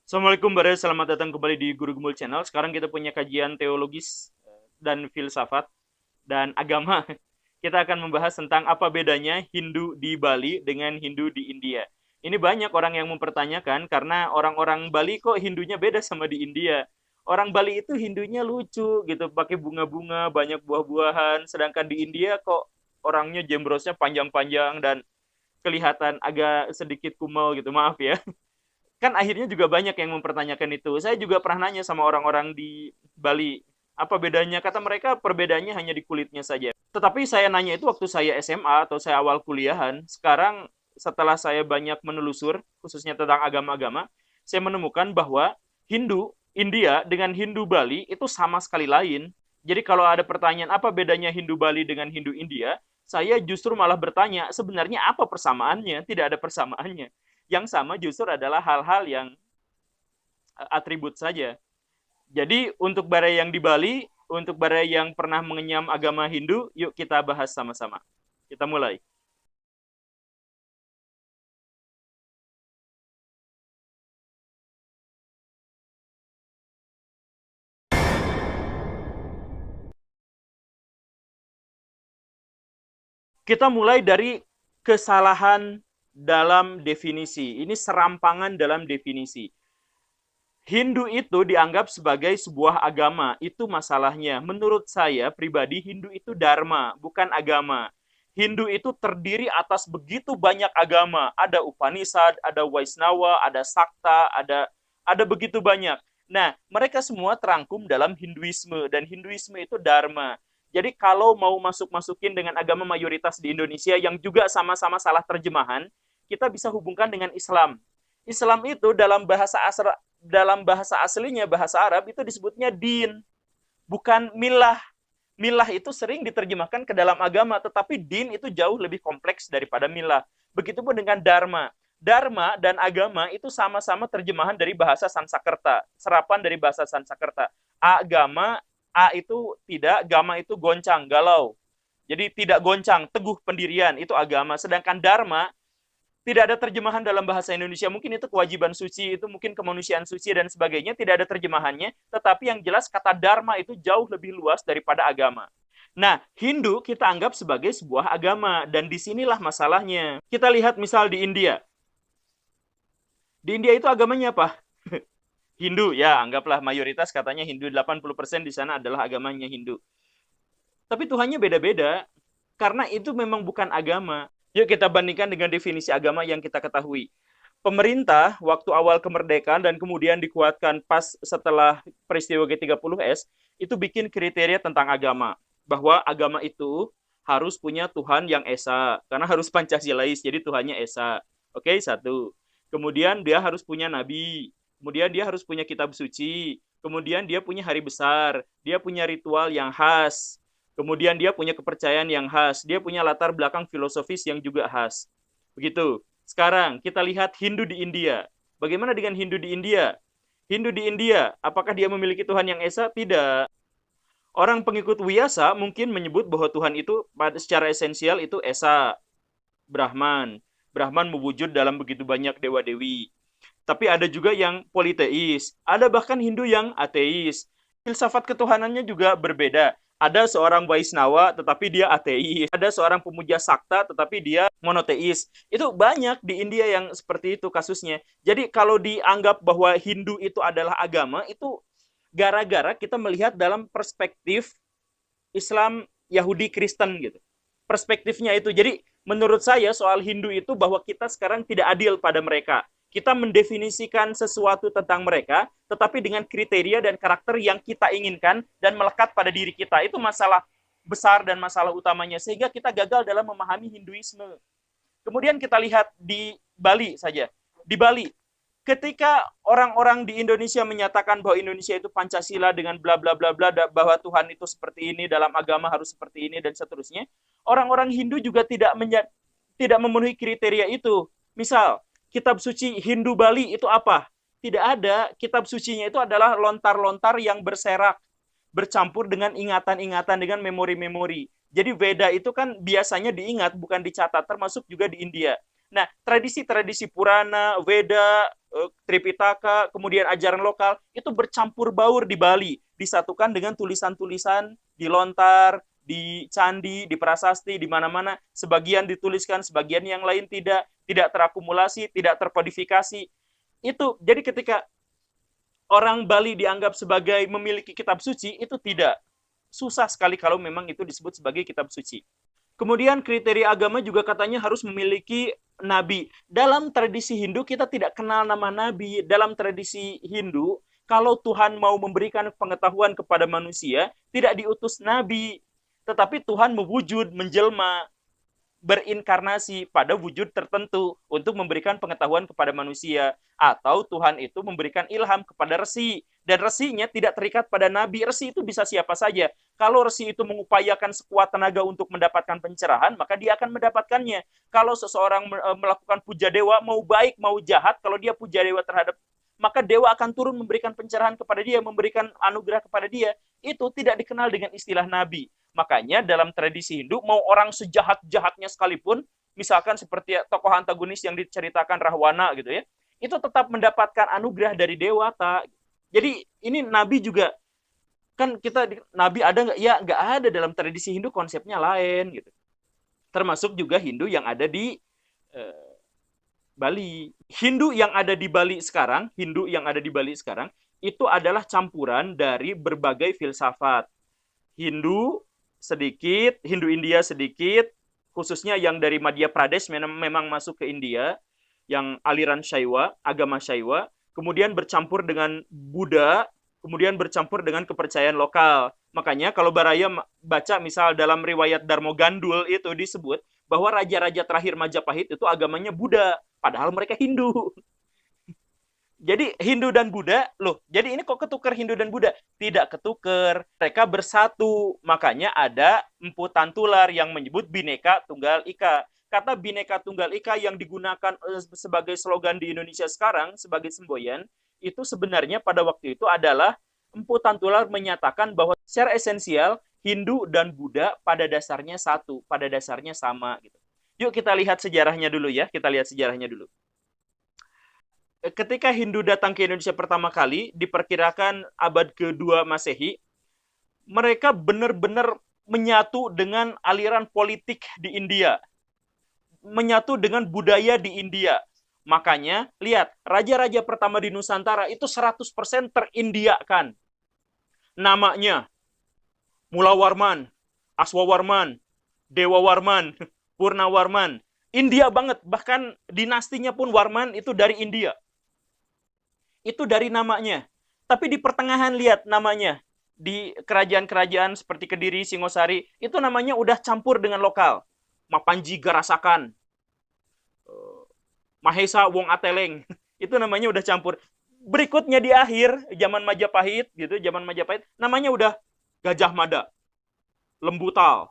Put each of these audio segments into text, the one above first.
Assalamualaikum Bare, selamat datang kembali di Guru Gembul Channel. Sekarang kita punya kajian teologis dan filsafat dan agama. Kita akan membahas tentang apa bedanya Hindu di Bali dengan Hindu di India. Ini banyak orang yang mempertanyakan karena orang-orang Bali kok Hindunya beda sama di India. Orang Bali itu Hindunya lucu gitu, pakai bunga-bunga, banyak buah-buahan, sedangkan di India kok orangnya jembrosnya panjang-panjang dan kelihatan agak sedikit kumal gitu. Maaf ya, kan akhirnya juga banyak yang mempertanyakan itu. Saya juga pernah nanya sama orang-orang di Bali, apa bedanya? Kata mereka perbedaannya hanya di kulitnya saja. Tetapi saya nanya itu waktu saya SMA atau saya awal kuliahan. Sekarang setelah saya banyak menelusur, khususnya tentang agama-agama, saya menemukan bahwa Hindu India dengan Hindu Bali itu sama sekali lain. Jadi kalau ada pertanyaan apa bedanya Hindu Bali dengan Hindu India, saya justru malah bertanya sebenarnya apa persamaannya? Tidak ada persamaannya. Yang sama justru adalah hal-hal yang atribut saja. Jadi untuk bara yang di Bali, untuk bara yang pernah mengenyam agama Hindu, yuk kita bahas sama-sama. Kita mulai. Kita mulai dari kesalahan dalam definisi. Ini serampangan dalam definisi. Hindu itu dianggap sebagai sebuah agama. Itu masalahnya. Menurut saya pribadi, Hindu itu dharma, bukan agama. Hindu itu terdiri atas begitu banyak agama. Ada Upanishad, ada Vaisnava, ada Sakta, ada begitu banyak. Nah, mereka semua terangkum dalam Hinduisme dan Hinduisme itu dharma. Jadi kalau mau masuk-masukin dengan agama mayoritas di Indonesia yang juga sama-sama salah terjemahan, kita bisa hubungkan dengan Islam. Islam itu dalam bahasa aslinya bahasa Arab itu disebutnya din, bukan milah. Milah itu sering diterjemahkan ke dalam agama, tetapi din itu jauh lebih kompleks daripada milah. Begitupun dengan dharma. Dharma dan agama itu sama-sama terjemahan dari bahasa Sanskerta, serapan dari bahasa Sanskerta. Agama, a itu tidak, gama itu goncang, galau. Jadi tidak goncang, teguh pendirian, itu agama. Sedangkan dharma tidak ada terjemahan dalam bahasa Indonesia. Mungkin itu kewajiban suci, itu mungkin kemanusiaan suci dan sebagainya. Tidak ada terjemahannya. Tetapi yang jelas kata dharma itu jauh lebih luas daripada agama. Nah, Hindu kita anggap sebagai sebuah agama. Dan disinilah masalahnya. Kita lihat misal di India. Di India itu agamanya apa? Hindu, ya anggaplah mayoritas katanya Hindu. 80% di sana adalah agamanya Hindu. Tapi Tuhannya beda-beda. Karena itu memang bukan agama. Yuk kita bandingkan dengan definisi agama yang kita ketahui. Pemerintah waktu awal kemerdekaan dan kemudian dikuatkan pas setelah peristiwa G30S itu bikin kriteria tentang agama, bahwa agama itu harus punya Tuhan yang esa karena harus Pancasilais, jadi Tuhannya esa. Oke, satu. Kemudian dia harus punya nabi, kemudian dia harus punya kitab suci, kemudian dia punya hari besar, dia punya ritual yang khas, kemudian dia punya kepercayaan yang khas, dia punya latar belakang filosofis yang juga khas. Begitu. Sekarang kita lihat Hindu di India. Bagaimana dengan Hindu di India? Hindu di India, apakah dia memiliki Tuhan yang esa? Tidak. Orang pengikut Wiyasa mungkin menyebut bahwa Tuhan itu secara esensial itu esa, Brahman. Brahman mewujud dalam begitu banyak dewa-dewi. Tapi ada juga yang politeis. Ada bahkan Hindu yang ateis. Filsafat ketuhanannya juga berbeda. Ada seorang Vaisnawa tetapi dia ateis. Ada seorang pemuja sakta tetapi dia monoteis. Itu banyak di India yang seperti itu kasusnya. Jadi kalau dianggap bahwa Hindu itu adalah agama, itu gara-gara kita melihat dalam perspektif Islam, Yahudi, Kristen gitu. Perspektifnya itu. Jadi menurut saya soal Hindu itu bahwa kita sekarang tidak adil pada mereka. Kita mendefinisikan sesuatu tentang mereka, tetapi dengan kriteria dan karakter yang kita inginkan dan melekat pada diri kita. Itu masalah besar dan masalah utamanya. Sehingga kita gagal dalam memahami Hinduisme. Kemudian kita lihat di Bali saja. Di Bali, ketika orang-orang di Indonesia menyatakan bahwa Indonesia itu Pancasila dengan bla bla bla bla, bahwa Tuhan itu seperti ini, dalam agama harus seperti ini dan seterusnya, orang-orang Hindu juga tidak memenuhi kriteria itu. Misal, kitab suci Hindu Bali itu apa? Tidak ada. Kitab sucinya itu adalah lontar-lontar yang berserak, bercampur dengan ingatan-ingatan, dengan memori-memori. Jadi Veda itu kan biasanya diingat, bukan dicatat, termasuk juga di India. Nah, tradisi-tradisi Purana, Veda, Tripitaka, kemudian ajaran lokal, itu bercampur baur di Bali. Disatukan dengan tulisan-tulisan di lontar, di candi, di prasasti, di mana-mana. Sebagian dituliskan, sebagian yang lain tidak terakumulasi, tidak terkodifikasi. Itu, jadi ketika orang Bali dianggap sebagai memiliki kitab suci, itu tidak. Susah sekali kalau memang itu disebut sebagai kitab suci. Kemudian kriteria agama juga katanya harus memiliki nabi. Dalam tradisi Hindu kita tidak kenal nama nabi. Dalam tradisi Hindu, kalau Tuhan mau memberikan pengetahuan kepada manusia, tidak diutus nabi. Tetapi Tuhan mewujud, menjelma, berinkarnasi pada wujud tertentu untuk memberikan pengetahuan kepada manusia. Atau Tuhan itu memberikan ilham kepada resi. Dan resinya tidak terikat pada nabi. Resi itu bisa siapa saja. Kalau resi itu mengupayakan sekuat tenaga untuk mendapatkan pencerahan, maka dia akan mendapatkannya. Kalau seseorang melakukan puja dewa, mau baik, mau jahat, kalau dia puja dewa terhadap, maka dewa akan turun memberikan pencerahan kepada dia, memberikan anugerah kepada dia. Itu tidak dikenal dengan istilah nabi. Makanya dalam tradisi Hindu, mau orang sejahat-jahatnya sekalipun, misalkan seperti tokoh antagonis yang diceritakan Rahwana gitu ya, itu tetap mendapatkan anugerah dari dewata. Jadi ini nabi juga, kan kita, nabi ada nggak? Ya nggak ada. Dalam tradisi Hindu konsepnya lain gitu. Termasuk juga Hindu yang ada di Bali. Hindu yang ada di Bali sekarang, itu adalah campuran dari berbagai filsafat. Hindu sedikit, Hindu India sedikit, khususnya yang dari Madhya Pradesh memang masuk ke India, yang aliran Shaiwa, agama Shaiwa, kemudian bercampur dengan Buddha, kemudian bercampur dengan kepercayaan lokal. Makanya kalau Baraya baca misal dalam riwayat Darmo Gandul itu disebut bahwa raja-raja terakhir Majapahit itu agamanya Buddha, padahal mereka Hindu. Jadi Hindu dan Buddha, loh, jadi ini kok ketukar Hindu dan Buddha? Tidak ketukar, mereka bersatu. Makanya ada Empu Tantular yang menyebut Bhinneka Tunggal Ika. Kata Bhinneka Tunggal Ika yang digunakan sebagai slogan di Indonesia sekarang, sebagai semboyan, itu sebenarnya pada waktu itu adalah Empu Tantular menyatakan bahwa secara esensial Hindu dan Buddha pada dasarnya satu, pada dasarnya sama. Gitu. Yuk kita lihat sejarahnya dulu ya, kita lihat sejarahnya dulu. Ketika Hindu datang ke Indonesia pertama kali, diperkirakan abad ke-2 Masehi, mereka benar-benar menyatu dengan aliran politik di India. Menyatu dengan budaya di India. Makanya, lihat, raja-raja pertama di Nusantara itu 100% terindiakan. Namanya, Mulawarman, Aswawarman, Dewawarman, Purnawarman. India banget, bahkan dinastinya pun Warman itu dari India. Itu dari namanya. Tapi di pertengahan lihat namanya. Di kerajaan-kerajaan seperti Kediri, Singosari, itu namanya udah campur dengan lokal. Mapanji Garasakan, Mahesa Wong Ateleng, itu namanya udah campur. Berikutnya di akhir, zaman Majapahit, gitu, zaman Majapahit, namanya udah Gajah Mada, Lembutal,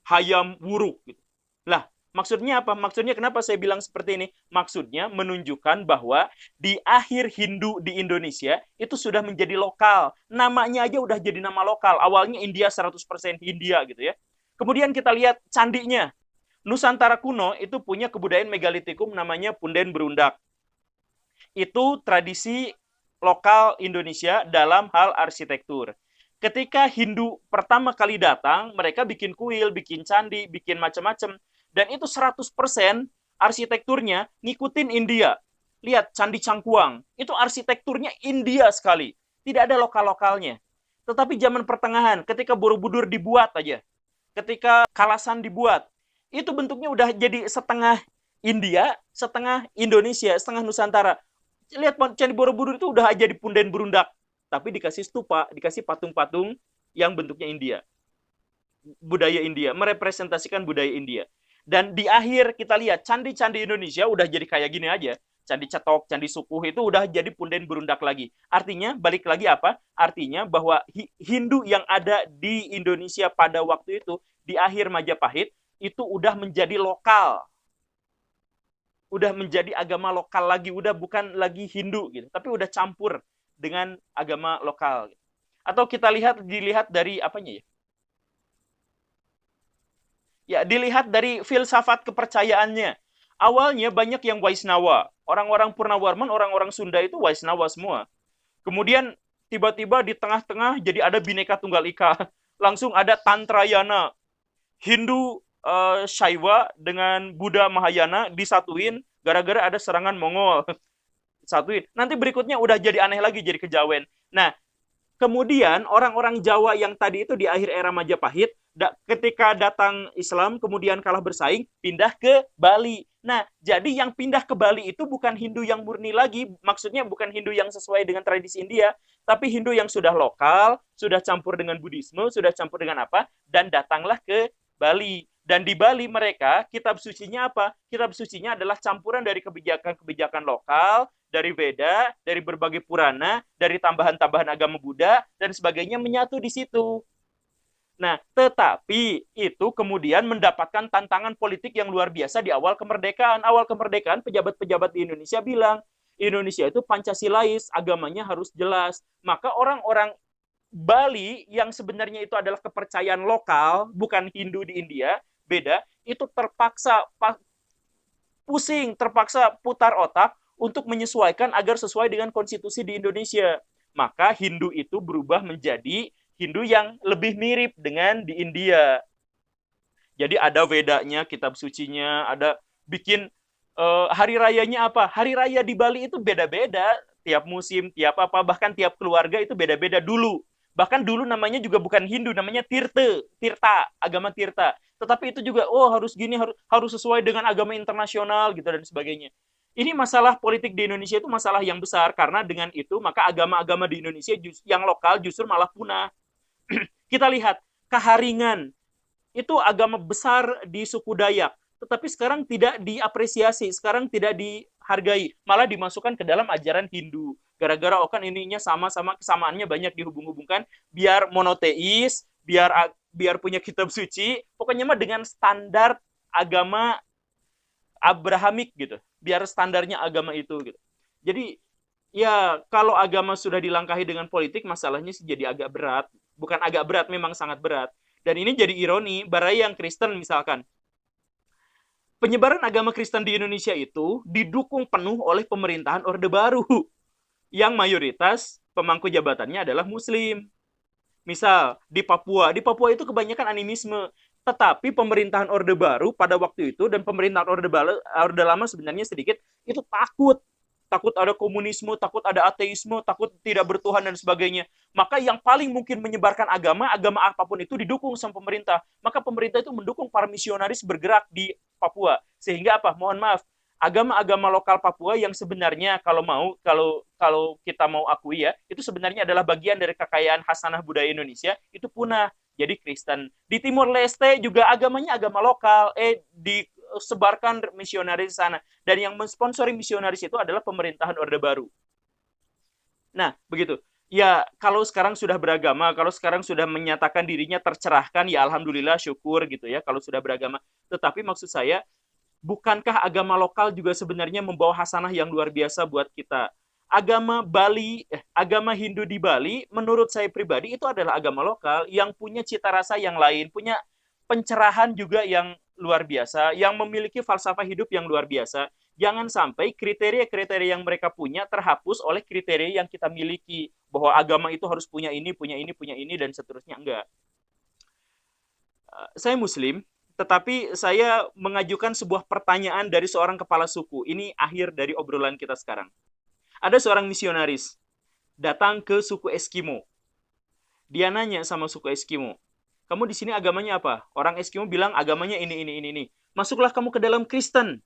Hayam Wuruk. Gitu. Lah, maksudnya apa? Maksudnya kenapa saya bilang seperti ini? Maksudnya menunjukkan bahwa di akhir Hindu di Indonesia itu sudah menjadi lokal. Namanya aja udah jadi nama lokal. Awalnya India 100% Hindia gitu ya. Kemudian kita lihat candinya. Nusantara kuno itu punya kebudayaan megalitikum namanya Punden Berundak. Itu tradisi lokal Indonesia dalam hal arsitektur. Ketika Hindu pertama kali datang, mereka bikin kuil, bikin candi, bikin macam-macam. Dan itu 100% arsitekturnya ngikutin India. Lihat, Candi Cangkuang. Itu arsitekturnya India sekali. Tidak ada lokal-lokalnya. Tetapi zaman pertengahan, ketika Borobudur dibuat aja, ketika Kalasan dibuat, itu bentuknya udah jadi setengah India, setengah Indonesia, setengah Nusantara. Lihat, Candi Borobudur itu udah aja di Punden Berundak. Tapi dikasih stupa, dikasih patung-patung yang bentuknya India. Budaya India, merepresentasikan budaya India. Dan di akhir kita lihat candi-candi Indonesia udah jadi kayak gini aja. Candi Cetok, Candi Sukuh itu udah jadi Punden Berundak lagi. Artinya, balik lagi apa? Artinya bahwa Hindu yang ada di Indonesia pada waktu itu, di akhir Majapahit, itu udah menjadi lokal. Udah menjadi agama lokal lagi, udah bukan lagi Hindu gitu, tapi udah campur dengan agama lokal. Atau kita dilihat dari apanya ya? Ya, dilihat dari filsafat kepercayaannya. Awalnya banyak yang Waisnawa. Orang-orang Purnawarman, orang-orang Sunda itu Waisnawa semua. Kemudian tiba-tiba di tengah-tengah jadi ada Bhinneka Tunggal Ika. Langsung ada Tantrayana. Hindu Shaiva dengan Buddha Mahayana disatuin gara-gara ada serangan Mongol. Satuin. Nanti berikutnya udah jadi aneh lagi, jadi kejawen. Nah, kemudian orang-orang Jawa yang tadi itu di akhir era Majapahit, ketika datang Islam kemudian kalah bersaing, pindah ke Bali. Nah, jadi yang pindah ke Bali itu bukan Hindu yang murni lagi, maksudnya bukan Hindu yang sesuai dengan tradisi India, tapi Hindu yang sudah lokal, sudah campur dengan Buddhisme, sudah campur dengan apa, dan datanglah ke Bali. Dan di Bali mereka, kitab sucinya apa? Kitab sucinya adalah campuran dari kebijakan-kebijakan lokal, dari Veda, dari berbagai Purana, dari tambahan-tambahan agama Buddha, dan sebagainya menyatu di situ. Nah, tetapi itu kemudian mendapatkan tantangan politik yang luar biasa di awal kemerdekaan. Awal kemerdekaan, pejabat-pejabat di Indonesia bilang, Indonesia itu Pancasilais, agamanya harus jelas. Maka orang-orang Bali yang sebenarnya itu adalah kepercayaan lokal, bukan Hindu di India, beda, itu terpaksa pusing, terpaksa putar otak untuk menyesuaikan agar sesuai dengan konstitusi di Indonesia. Maka Hindu itu berubah menjadi Hindu yang lebih mirip dengan di India. Jadi ada Vedanya, kitab sucinya, ada bikin hari rayanya apa? Hari raya di Bali itu beda-beda, tiap musim, tiap apa, bahkan tiap keluarga itu beda-beda dulu. Bahkan dulu namanya juga bukan Hindu, namanya Tirta, agama Tirta. Tetapi itu juga, oh harus gini, harus sesuai dengan agama internasional gitu dan sebagainya. Ini masalah politik di Indonesia itu masalah yang besar, karena dengan itu maka agama-agama di Indonesia yang lokal justru malah punah. Kita lihat Kaharingan, itu agama besar di suku Dayak, tetapi sekarang tidak diapresiasi, sekarang tidak dihargai, malah dimasukkan ke dalam ajaran Hindu. Gara-gara oh kan ininya sama-sama, kesamaannya banyak dihubung-hubungkan, biar monoteis, biar punya kitab suci, pokoknya mah dengan standar agama Abrahamik gitu, biar standarnya agama itu gitu. Jadi ya kalau agama sudah dilangkahi dengan politik, masalahnya sih jadi agak berat. Bukan agak berat, memang sangat berat. Dan ini jadi ironi, baraya yang Kristen misalkan. Penyebaran agama Kristen di Indonesia itu didukung penuh oleh pemerintahan Orde Baru, yang mayoritas pemangku jabatannya adalah Muslim. Misal, di Papua itu kebanyakan animisme. Tetapi pemerintahan Orde Baru pada waktu itu dan pemerintahan Orde Lama sebenarnya sedikit, itu takut ada komunisme, takut ada ateisme, takut tidak bertuhan dan sebagainya. Maka yang paling mungkin menyebarkan agama apapun itu didukung sama pemerintah. Maka pemerintah itu mendukung para misionaris bergerak di Papua. Sehingga apa? Mohon maaf, agama-agama lokal Papua yang sebenarnya kalau kita mau akui ya, itu sebenarnya adalah bagian dari kekayaan khasanah budaya Indonesia, itu punah. Jadi Kristen. Di Timur Leste juga agamanya agama lokal, disebarkan misionaris di sana. Dan yang mensponsori misionaris itu adalah pemerintahan Orde Baru. Nah, begitu. Ya, kalau sekarang sudah beragama, kalau sekarang sudah menyatakan dirinya tercerahkan, ya alhamdulillah, syukur gitu ya, kalau sudah beragama. Tetapi maksud saya, bukankah agama lokal juga sebenarnya membawa hasanah yang luar biasa buat kita? Agama Hindu di Bali, menurut saya pribadi itu adalah agama lokal yang punya cita rasa yang lain, punya pencerahan juga yang luar biasa, yang memiliki falsafah hidup yang luar biasa. Jangan sampai kriteria-kriteria yang mereka punya terhapus oleh kriteria yang kita miliki, bahwa agama itu harus punya ini, dan seterusnya. Enggak. Saya Muslim, tetapi saya mengajukan sebuah pertanyaan dari seorang kepala suku. Ini akhir dari obrolan kita sekarang. Ada seorang misionaris datang ke suku Eskimo. Dia nanya sama suku Eskimo, kamu di sini agamanya apa? Orang Eskimo bilang agamanya ini. Masuklah kamu ke dalam Kristen.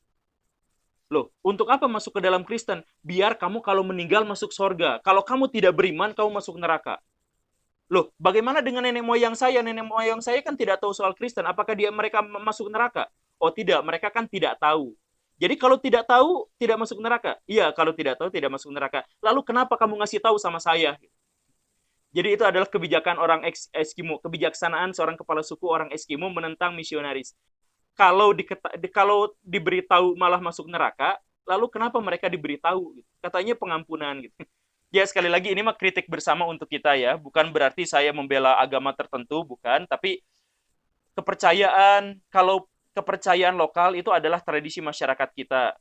Loh, untuk apa masuk ke dalam Kristen? Biar kamu kalau meninggal masuk sorga. Kalau kamu tidak beriman, kamu masuk neraka. Loh, bagaimana dengan nenek moyang saya? Nenek moyang saya kan tidak tahu soal Kristen. Apakah mereka masuk neraka? Oh tidak, mereka kan tidak tahu. Jadi kalau tidak tahu, tidak masuk neraka. Iya, kalau tidak tahu, tidak masuk neraka. Lalu kenapa kamu ngasih tahu sama saya? Jadi itu adalah kebijakan orang Eskimo, kebijaksanaan seorang kepala suku orang Eskimo menentang misionaris. Kalau diberitahu malah masuk neraka, lalu kenapa mereka diberitahu? Katanya pengampunan. Gitu. Ya sekali lagi ini mah kritik bersama untuk kita ya. Bukan berarti saya membela agama tertentu, bukan. Tapi kepercayaan, kalau kepercayaan lokal itu adalah tradisi masyarakat kita.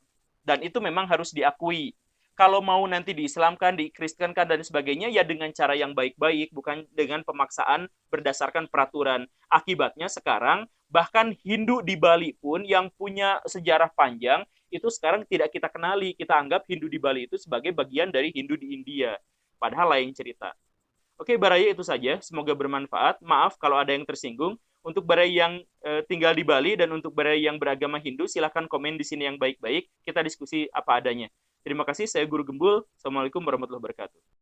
Dan itu memang harus diakui. Kalau mau nanti diislamkan, dikristenkan, dan sebagainya, ya dengan cara yang baik-baik, bukan dengan pemaksaan berdasarkan peraturan. Akibatnya sekarang, bahkan Hindu di Bali pun yang punya sejarah panjang, itu sekarang tidak kita kenali. Kita anggap Hindu di Bali itu sebagai bagian dari Hindu di India. Padahal lain cerita. Oke, Baraya, itu saja. Semoga bermanfaat. Maaf kalau ada yang tersinggung. Untuk Baraya yang tinggal di Bali dan untuk Baraya yang beragama Hindu, silahkan komen di sini yang baik-baik. Kita diskusi apa adanya. Terima kasih, saya Guru Gembul. Assalamualaikum warahmatullahi wabarakatuh.